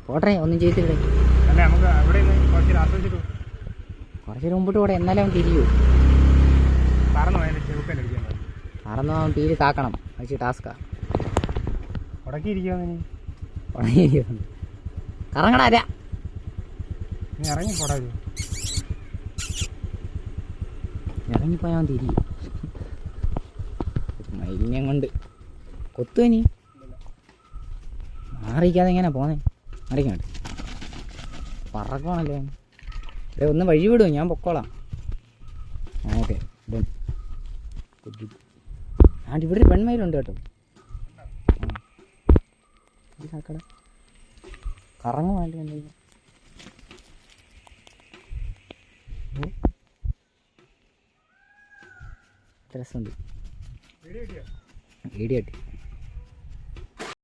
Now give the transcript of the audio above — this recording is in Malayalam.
പോട്ടെ, ഒന്നും ചെയ്തില്ലേ. കുറച്ച് മുമ്പോട്ട് പോടെ, എന്നാലും അവൻ തിരിയൂ. പറന്നു അവൻ തീരെ താക്കണം. അത് ടാസ്കാ. കറങ്ങടാ. ഇറങ്ങിപ്പോയാൻ തിരിയും. മൈലിന്യം കൊണ്ട് കൊത്തുവനി മാറിക്കാതെ എങ്ങനെ പോന്നേ? മാറിക്കണ്ട് പറക്കണല്ലേ. ഒന്ന് വഴി വിടുമോ? ഞാൻ പൊക്കോളാം. ഓക്കെ. ഇവിടെ ഒരു പെൺമയിലുണ്ട് കേട്ടോ. കറങ്ങുവാണ്ട് എന്തെങ്കിലും രസമുണ്ട്. വീഡിയോ കിട്ടി.